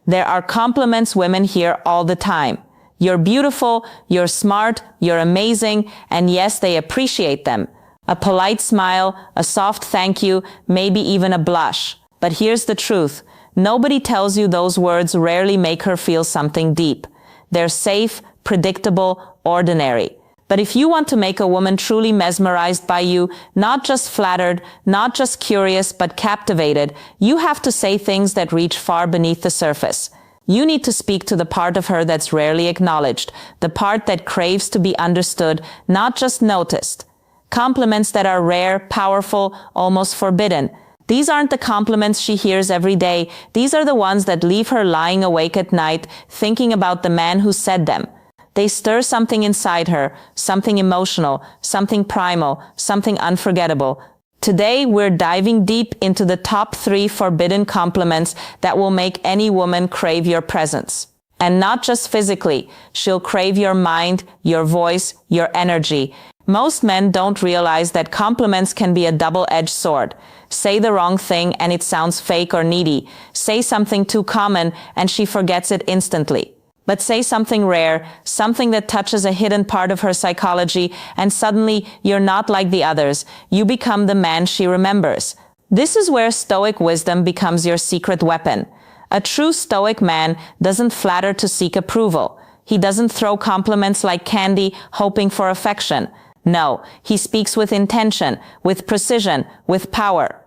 There are compliments women hear all the time. You're beautiful, you're smart, you're amazing, and yes, they appreciate them. A polite smile, a soft thank you, maybe even a blush. But here's the truth. Nobody tells you those words rarely make her feel something deep. They're safe, predictable, ordinary. But if you want to make a woman truly mesmerized by you, not just flattered, not just curious, but captivated, you have to say things that reach far beneath the surface. You need to speak to the part of her that's rarely acknowledged, the part that craves to be understood, not just noticed. Compliments that are rare, powerful, almost forbidden. These aren't the compliments she hears every day. These are the ones that leave her lying awake at night, thinking about the man who said them. They stir something inside her, something emotional, something primal, something unforgettable. Today, we're diving deep into the top 3 forbidden compliments that will make any woman crave your presence. And not just physically, she'll crave your mind, your voice, your energy. Most men don't realize that compliments can be a double-edged sword. Say the wrong thing and it sounds fake or needy. Say something too common and she forgets it instantly. But say something rare, something that touches a hidden part of her psychology, and suddenly you're not like the others. You become the man she remembers. This is where stoic wisdom becomes your secret weapon. A true stoic man doesn't flatter to seek approval. He doesn't throw compliments like candy, hoping for affection. No, he speaks with intention, with precision, with power.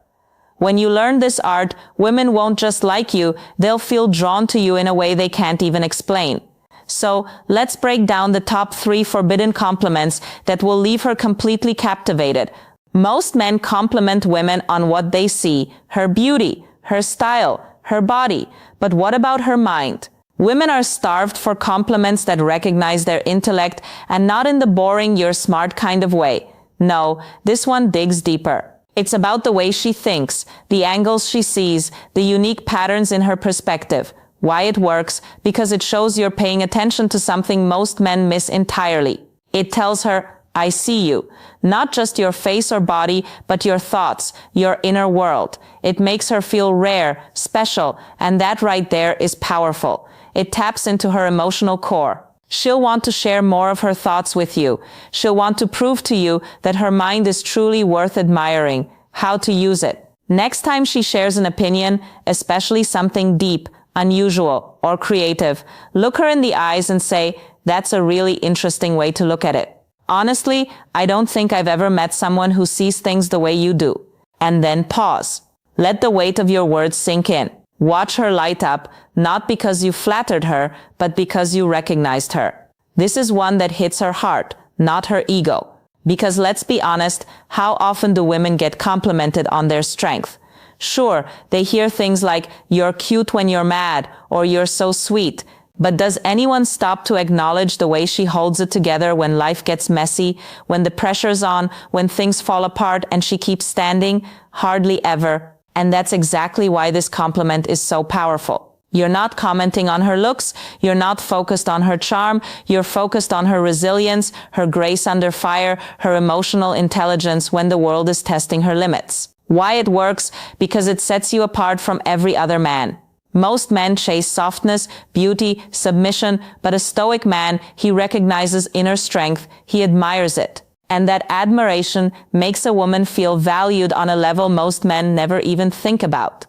When you learn this art, women won't just like you, they'll feel drawn to you in a way they can't even explain. So, let's break down the top 3 forbidden compliments that will leave her completely captivated. Most men compliment women on what they see, her beauty, her style, her body. But what about her mind? Women are starved for compliments that recognize their intellect and not in the boring, you're smart kind of way. No, this one digs deeper. It's about the way she thinks, the angles she sees, the unique patterns in her perspective. Why it works? Because it shows you're paying attention to something most men miss entirely. It tells her, I see you. Not just your face or body, but your thoughts, your inner world. It makes her feel rare, special, and that right there is powerful. It taps into her emotional core. She'll want to share more of her thoughts with you. She'll want to prove to you that her mind is truly worth admiring. How to use it. Next time she shares an opinion, especially something deep, unusual, or creative, look her in the eyes and say, that's a really interesting way to look at it. Honestly, I don't think I've ever met someone who sees things the way you do. And then pause. Let the weight of your words sink in. Watch her light up, not because you flattered her, but because you recognized her. This is one that hits her heart, not her ego. Because let's be honest, how often do women get complimented on their strength? Sure, they hear things like, you're cute when you're mad, or you're so sweet. But does anyone stop to acknowledge the way she holds it together when life gets messy, when the pressure's on, when things fall apart and she keeps standing? Hardly ever. And that's exactly why this compliment is so powerful. You're not commenting on her looks, you're not focused on her charm, you're focused on her resilience, her grace under fire, her emotional intelligence when the world is testing her limits. Why it works? Because it sets you apart from every other man. Most men chase softness, beauty, submission, but a stoic man, he recognizes inner strength, he admires it. And that admiration makes a woman feel valued on a level most men never even think about.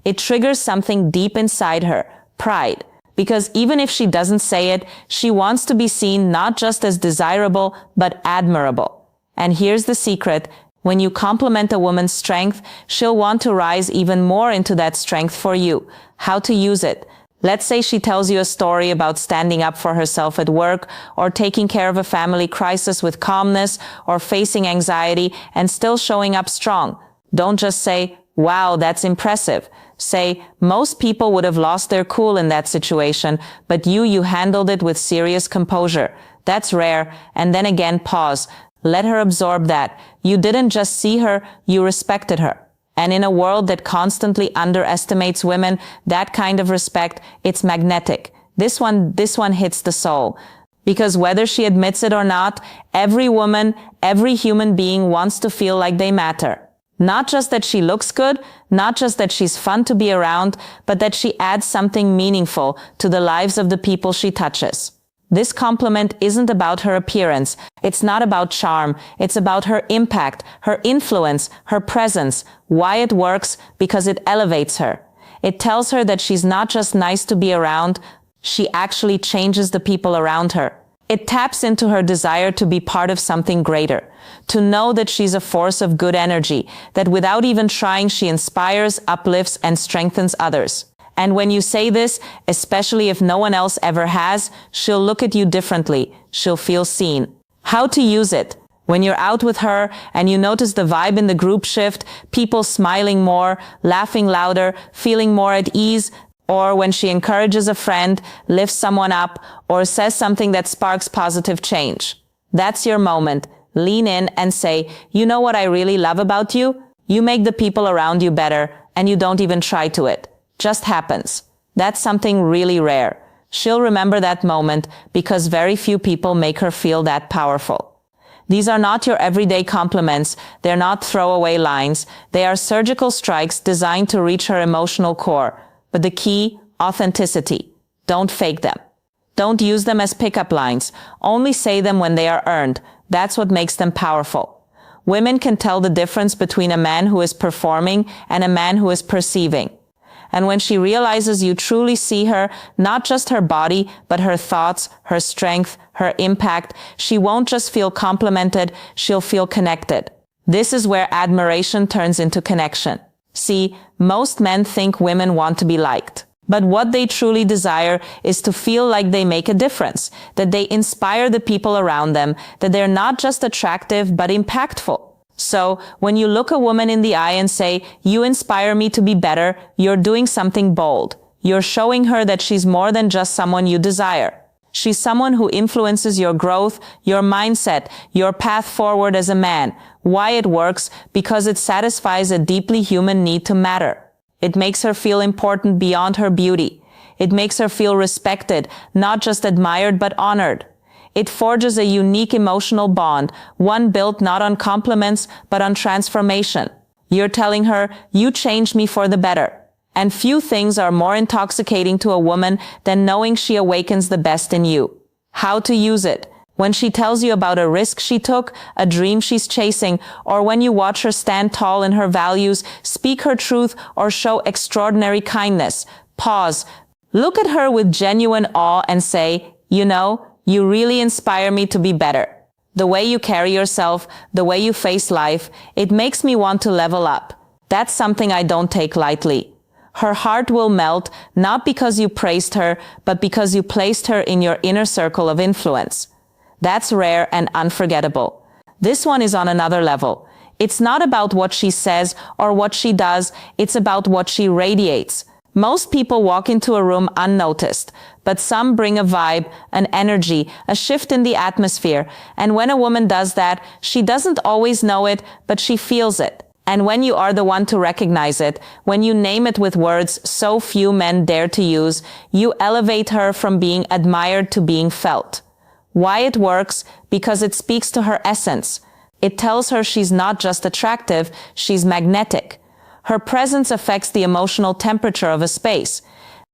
It triggers something deep inside her, pride. Because even if she doesn't say it, she wants to be seen not just as desirable, but admirable. And here's the secret. When you compliment a woman's strength, she'll want to rise even more into that strength for you. How to use it. Let's say she tells you a story about standing up for herself at work, or taking care of a family crisis with calmness, or facing anxiety and still showing up strong. Don't just say, wow, that's impressive. Say, most people would have lost their cool in that situation, but you handled it with serious composure. That's rare. And then again, pause. Let her absorb that. You didn't just see her, you respected her. And in a world that constantly underestimates women, that kind of respect, it's magnetic. This one hits the soul. Because whether she admits it or not, every woman, every human being wants to feel like they matter. Not just that she looks good, not just that she's fun to be around, but that she adds something meaningful to the lives of the people she touches. This compliment isn't about her appearance. It's not about charm. It's about her impact, her influence, her presence. Why it works? Because it elevates her. It tells her that she's not just nice to be around, she actually changes the people around her. It taps into her desire to be part of something greater, to know that she's a force of good energy, that without even trying she inspires, uplifts, and strengthens others. And when you say this, especially if no one else ever has, she'll look at you differently. She'll feel seen. How to use it? When you're out with her and you notice the vibe in the group shift, people smiling more, laughing louder, feeling more at ease, or when she encourages a friend, lifts someone up, or says something that sparks positive change. That's your moment. Lean in and say, you know what I really love about you? You make the people around you better, and you don't even try to it. Just happens. That's something really rare. She'll remember that moment because very few people make her feel that powerful. These are not your everyday compliments. They're not throwaway lines. They are surgical strikes designed to reach her emotional core. But the key, authenticity. Don't fake them. Don't use them as pickup lines. Only say them when they are earned. That's what makes them powerful. Women can tell the difference between a man who is performing and a man who is perceiving. And when she realizes you truly see her, not just her body, but her thoughts, her strength, her impact, she won't just feel complimented, she'll feel connected. This is where admiration turns into connection. See, most men think women want to be liked. But what they truly desire is to feel like they make a difference, that they inspire the people around them, that they're not just attractive, but impactful. So, when you look a woman in the eye and say, you inspire me to be better, you're doing something bold. You're showing her that she's more than just someone you desire. She's someone who influences your growth, your mindset, your path forward as a man. Why it works? Because it satisfies a deeply human need to matter. It makes her feel important beyond her beauty. It makes her feel respected, not just admired but honored. It forges a unique emotional bond, one built not on compliments but on transformation. You're telling her, you changed me for the better. And few things are more intoxicating to a woman than knowing she awakens the best in you. How to use it? When she tells you about a risk she took, a dream she's chasing, or when you watch her stand tall in her values, speak her truth, or show extraordinary kindness. Pause. Look at her with genuine awe and say, you know, you really inspire me to be better. The way you carry yourself, the way you face life, it makes me want to level up. That's something I don't take lightly. Her heart will melt, not because you praised her, but because you placed her in your inner circle of influence. That's rare and unforgettable. This one is on another level. It's not about what she says or what she does, it's about what she radiates. Most people walk into a room unnoticed, but some bring a vibe, an energy, a shift in the atmosphere. And when a woman does that, she doesn't always know it, but she feels it. And when you are the one to recognize it, when you name it with words so few men dare to use, you elevate her from being admired to being felt. Why it works? Because it speaks to her essence. It tells her she's not just attractive, she's magnetic. Her presence affects the emotional temperature of a space.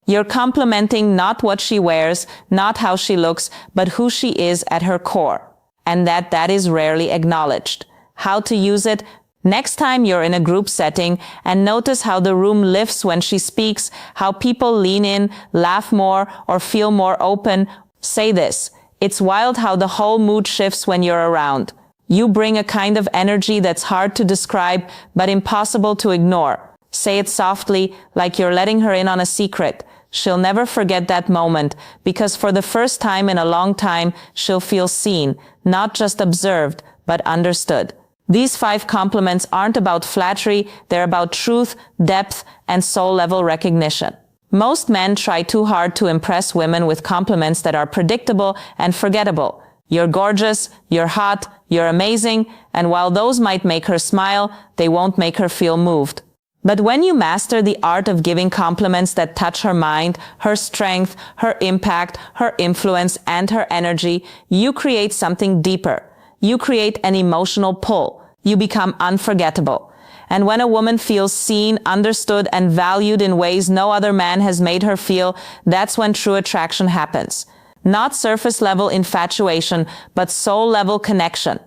You're complimenting not what she wears, not how she looks, but who she is at her core. And that is rarely acknowledged. How to use it? Next time you're in a group setting and notice how the room lifts when she speaks, how people lean in, laugh more, or feel more open, say this. It's wild how the whole mood shifts when you're around. You bring a kind of energy that's hard to describe, but impossible to ignore. Say it softly, like you're letting her in on a secret. She'll never forget that moment, because for the first time in a long time, she'll feel seen, not just observed, but understood. These 5 compliments aren't about flattery, they're about truth, depth, and soul-level recognition. Most men try too hard to impress women with compliments that are predictable and forgettable. You're gorgeous, you're hot, you're amazing, and while those might make her smile, they won't make her feel moved. But when you master the art of giving compliments that touch her mind, her strength, her impact, her influence, and her energy, you create something deeper. You create an emotional pull. You become unforgettable. And when a woman feels seen, understood, and valued in ways no other man has made her feel, that's when true attraction happens. Not surface-level infatuation, but soul-level connection.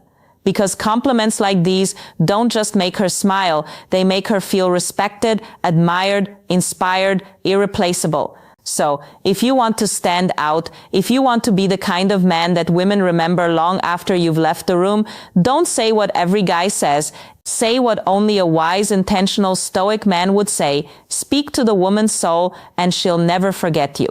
Because compliments like these don't just make her smile, they make her feel respected, admired, inspired, irreplaceable. So, if you want to stand out, if you want to be the kind of man that women remember long after you've left the room, don't say what every guy says. Say what only a wise, intentional, stoic man would say. Speak to the woman's soul, and she'll never forget you.